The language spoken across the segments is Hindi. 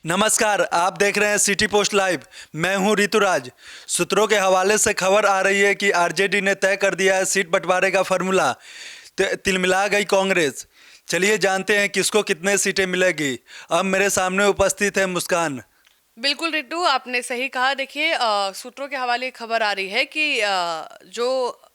नमस्कार, आप देख रहे हैं सिटी पोस्ट लाइव। मैं हूं ऋतुराज। सूत्रों के हवाले से खबर आ रही है कि आरजेडी ने तय कर दिया है सीट बंटवारे का फॉर्मूला। तिलमिला गई कांग्रेस। चलिए जानते हैं किसको कितने सीटें मिलेगी। अब मेरे सामने उपस्थित है मुस्कान। बिल्कुल रितु, आपने सही कहा। देखिए, सूत्रों के हवाले खबर आ रही है कि जो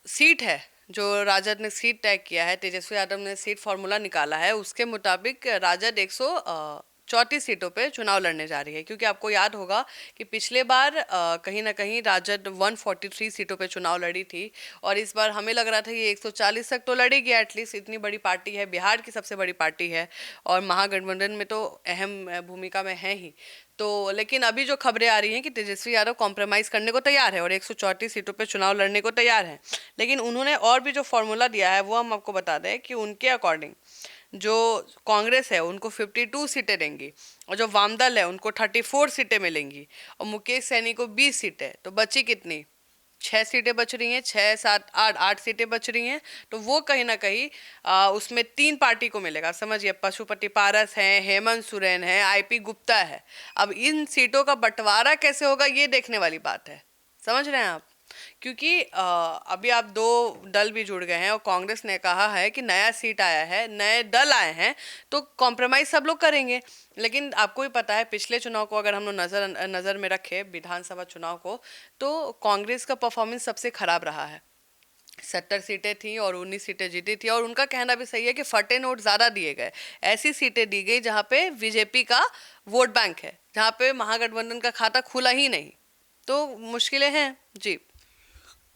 सीट है, जो राजद ने सीट तय किया है, तेजस्वी यादव ने सीट फॉर्मूला निकाला है, उसके मुताबिक राजद 134 सीटों पे चुनाव लड़ने जा रही है। क्योंकि आपको याद होगा कि पिछले बार कहीं ना कहीं राजद 143 सीटों पे चुनाव लड़ी थी, और इस बार हमें लग रहा था ये 140 तक तो लड़ेगी एटलीस्ट। इतनी बड़ी पार्टी है, बिहार की सबसे बड़ी पार्टी है, और महागठबंधन में तो अहम भूमिका में है ही। तो लेकिन अभी जो खबरें आ रही हैं कि तेजस्वी यादव कॉम्प्रोमाइज़ करने को तैयार है और 134 सीटों पे चुनाव लड़ने को तैयार है। लेकिन उन्होंने और भी जो फॉर्मूला दिया है वो हम आपको बता दें कि उनके अकॉर्डिंग जो कांग्रेस है उनको 52 सीटें देंगी, और जो वामदल है उनको 34 सीटें मिलेंगी, और मुकेश सैनी को 20 सीटें। तो बची कितनी? 6 सीटें बच रही हैं, 6 7 8 8 सीटें बच रही हैं। तो वो कहीं ना कहीं उसमें तीन पार्टी को मिलेगा। समझिए, पशुपति पारस है, हेमंत सोरेन है, आईपी गुप्ता है। अब इन सीटों का बंटवारा कैसे होगा ये देखने वाली बात है। समझ रहे हैं आप? क्योंकि अभी आप दो दल भी जुड़ गए हैं, और कांग्रेस ने कहा है कि नया सीट आया है, नए दल आए हैं, तो कॉम्प्रोमाइज सब लोग करेंगे। लेकिन आपको भी पता है, पिछले चुनाव को अगर हम लोग नज़र में रखें, विधानसभा चुनाव को, तो कांग्रेस का परफॉर्मेंस सबसे खराब रहा है। 70 सीटें थी और 19 सीटें जीती थी, और उनका कहना भी सही है कि फटे नोट ज़्यादा दिए गए। ऐसी सीटें दी गई जहाँ पे बीजेपी का वोट बैंक है, जहाँ पे महागठबंधन का खाता खुला ही नहीं। तो मुश्किलें हैं जी।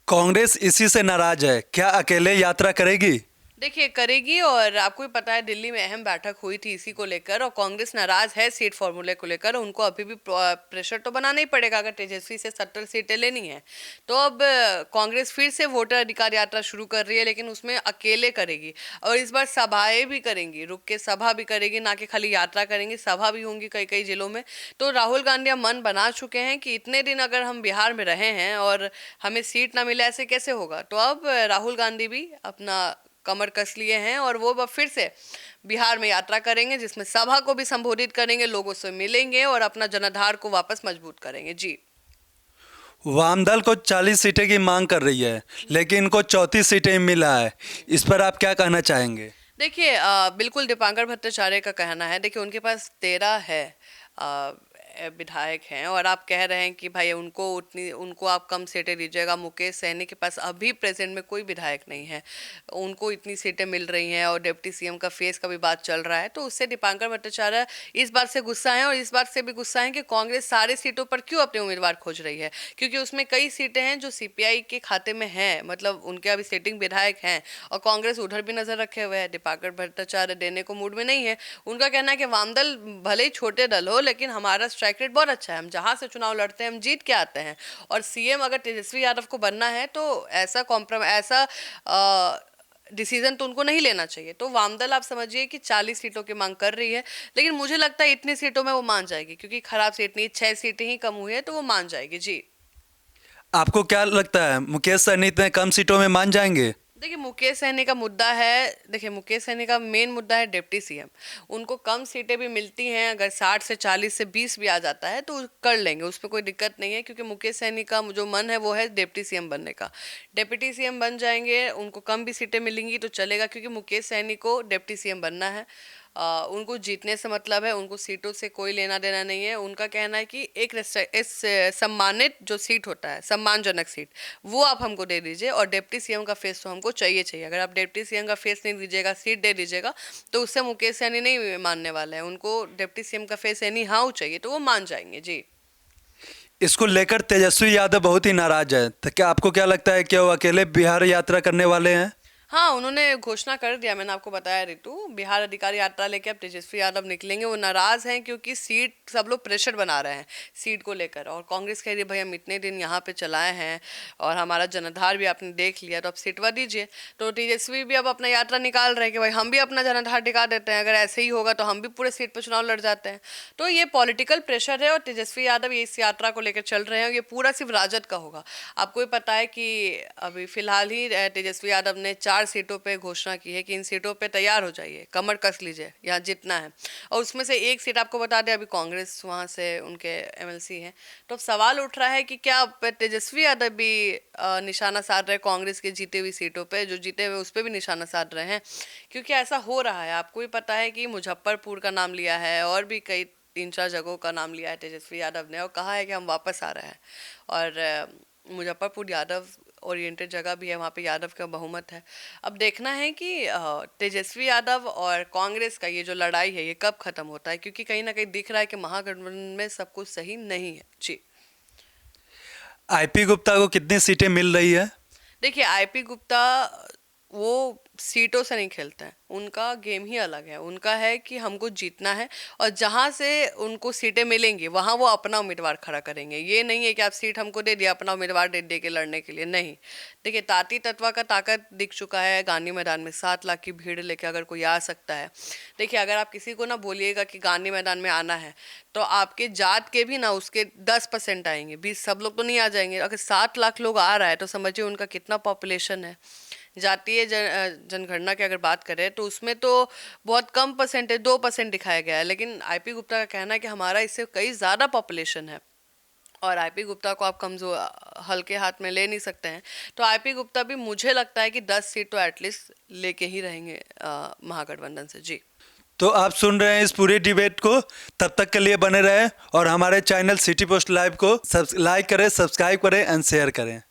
कांग्रेस इसी से नाराज है, क्या अकेले यात्रा करेगी? देखिए, करेगी। और आपको भी पता है, दिल्ली में अहम बैठक हुई थी इसी को लेकर, और कांग्रेस नाराज है सीट फॉर्मूले को लेकर। उनको अभी भी प्रेशर तो बनाना ही पड़ेगा अगर तेजस्वी से 70 सीटें लेनी है। तो अब कांग्रेस फिर से वोटर अधिकार यात्रा शुरू कर रही है, लेकिन उसमें अकेले करेगी। और इस बार सभाएं भी करेंगी, रुक के सभा भी करेगी, ना कि खाली यात्रा करेंगी, सभा भी होंगी कई कई जिलों में। तो राहुल गांधी अब मन बना चुके हैं कि इतने दिन अगर हम बिहार में रहे हैं और हमें सीट ना मिले, ऐसे कैसे होगा। तो अब राहुल गांधी भी अपना कमर कस लिए हैं, और वो अब फिर से बिहार में यात्रा करेंगे, जिसमें सभा को भी संबोधित करेंगे, लोगों से मिलेंगे और अपना जनाधार को वापस मजबूत करेंगे जी। वामदल को 40 सीटें की मांग कर रही है, लेकिन इनको 34 सीटें मिला है। इस पर आप क्या कहना चाहेंगे? देखिए, बिल्कुल दीपांकर भट्टाचार्य का कहना है। देखिए, उनके पास 13 है विधायक हैं, और आप कह रहे हैं कि भाई उनको आप कम सीटें दीजिएगा। मुकेश सहनी के पास अभी प्रेजेंट में कोई विधायक नहीं है, उनको इतनी सीटें मिल रही हैं, और डिप्टी सीएम का फेस का भी बात चल रहा है। तो उससे दीपांकर भट्टाचार्य इस बात से गुस्सा है, और इस बात से भी गुस्सा है कि कांग्रेस सारे सीटों पर क्यों अपने उम्मीदवार खोज रही है। क्योंकि उसमें कई सीटें हैं जो सीपीआई के खाते में हैं, मतलब उनके अभी सिटिंग विधायक हैं, और कांग्रेस उधर भी नजर रखे हुए है। दीपांकर भट्टाचार्य देने को मूड में नहीं है। उनका कहना है कि वामदल भले ही छोटे दल हो, लेकिन हमारा स्ट्राइक रेट बहुत अच्छा है, हम जहां से चुनाव लड़ते हैं हम जीत के आते हैं। और सीएम अगर तेजस्वी यादव को बनना है तो ऐसा डिसीजन तो उनको नहीं लेना चाहिए। तो वामदल आप समझिए कि 40 सीटों की मांग कर रही है। लेकिन मुझे लगता है इतनी सीटों में वो मान जाएगी, क्योंकि खराब सीट नहीं, 6 सीटें ही कम हुई है, तो वो मान जाएगी जी। आपको क्या लगता है मुकेश सहनी इतने कम सीटों में मान जाएंगे? देखिए, मुकेश सहनी का मुद्दा है। देखिए, मुकेश सहनी का मेन मुद्दा है डिप्टी सीएम। उनको कम सीटें भी मिलती हैं, अगर 60 से 40 से 20 भी आ जाता है तो कर लेंगे, उस पर कोई दिक्कत नहीं है। क्योंकि मुकेश सहनी का जो मन है वो है डिप्टी सीएम बनने का। डिप्टी सीएम बन जाएंगे, उनको कम भी सीटें मिलेंगी तो चलेगा, क्योंकि मुकेश सहनी को डिप्टी सीएम बनना है। उनको जीतने से मतलब है, उनको सीटों से कोई लेना देना नहीं है। उनका कहना है कि सम्मानित जो सीट होता है, सम्मानजनक सीट, वो आप हमको दे दीजिए, और डिप्टी सीएम का फेस तो हमको चाहिए चाहिए। अगर आप डिप्टी सीएम का फेस नहीं दीजिएगा, सीट दे दीजिएगा, तो उससे मुकेश सहनी नहीं मानने वाले हैं। उनको डिप्टी सीएम का फेस एनी हाउ चाहिए, तो वो मान जाएंगे जी। इसको लेकर तेजस्वी यादव बहुत ही नाराज है, तो क्या आपको क्या लगता है कि वो अकेले बिहार यात्रा करने वाले हैं? हाँ, उन्होंने घोषणा कर दिया, मैंने आपको बताया रितु। बिहार अधिकारी यात्रा लेके अब तेजस्वी यादव निकलेंगे। वो नाराज हैं क्योंकि सीट, सब लोग प्रेशर बना रहे हैं सीट को लेकर, और कांग्रेस कह रही है भाई हम इतने दिन यहाँ पे चलाए हैं और हमारा जनाधार भी आपने देख लिया, तो अब सीटवा दीजिए। तो तेजस्वी भी अब अपना यात्रा निकाल रहे हैं कि भाई हम भी अपना जनाधार दिखा देते हैं, अगर ऐसे ही होगा तो हम भी पूरे सीट पर चुनाव लड़ जाते हैं। तो ये पॉलिटिकल प्रेशर है, और तेजस्वी यादव ये इस यात्रा को लेकर चल रहे हैं, और ये पूरा सिर्फ राजद का होगा। आपको भी पता है कि अभी फिलहाल ही तेजस्वी यादव ने 4 4 सीटों पे घोषणा की है कि इन सीटों पे तैयार हो जाइए, कमर कस लीजिए, यहाँ जीतना है। और उसमें से एक सीट आपको बता दें, अभी कांग्रेस वहाँ से उनके एमएलसी हैं। तो अब सवाल उठ रहा है कि क्या तेजस्वी यादव भी निशाना साध रहे कांग्रेस की जीती हुई सीटों पे, जो जीते हुए उस पर भी निशाना साध रहे हैं? क्योंकि ऐसा हो रहा है। आपको भी पता है कि मुजफ्फरपुर का नाम लिया है और भी कई 3-4 जगहों का नाम लिया है तेजस्वी यादव ने, और कहा है कि हम वापस आ रहे हैं। और मुजफ्फरपुर यादव ओरिएंटेड जगह भी है, वहाँ पे यादव का बहुमत है। अब देखना है कि तेजस्वी यादव और कांग्रेस का ये जो लड़ाई है ये कब खत्म होता है, क्योंकि कहीं ना कहीं दिख रहा है कि महागठबंधन में सब कुछ सही नहीं है। जी, आईपी गुप्ता को कितनी सीटें मिल रही है? देखिए आईपी गुप्ता वो सीटों से नहीं खेलते हैं, उनका गेम ही अलग है। उनका है कि हमको जीतना है, और जहाँ से उनको सीटें मिलेंगी वहाँ वो अपना उम्मीदवार खड़ा करेंगे। ये नहीं है कि आप सीट हमको दे दिया, अपना उम्मीदवार दे के लड़ने के लिए, नहीं। देखिए ताती तत्वा का ताकत दिख चुका है गांधी मैदान में। 7 लाख की भीड़ लेके अगर कोई आ सकता है, देखिए अगर आप किसी को ना बोलिएगा कि गांधी मैदान में आना है, तो आपके जात के भी ना उसके 10% आएंगे, 20 सब लोग तो नहीं आ जाएंगे। अगर 7 लाख लोग आ रहा है तो समझिए उनका कितना पॉपुलेशन है। जातीय जनगणना की अगर बात करें तो उसमें तो बहुत कम परसेंटेज, 2% दिखाया गया है, लेकिन आईपी गुप्ता का कहना है कि हमारा इससे कई ज़्यादा पॉपुलेशन है, और आईपी गुप्ता को आप कमजोर हल्के हाथ में ले नहीं सकते हैं। तो आईपी गुप्ता भी मुझे लगता है कि 10 सीट तो एटलीस्ट लेके ही रहेंगे महागठबंधन से। जी, तो आप सुन रहे हैं इस पूरे डिबेट को। तब तक के लिए बने रहें और हमारे चैनल सिटी पोस्ट लाइव को लाइक करें, सब्सक्राइब करें एंड शेयर करें।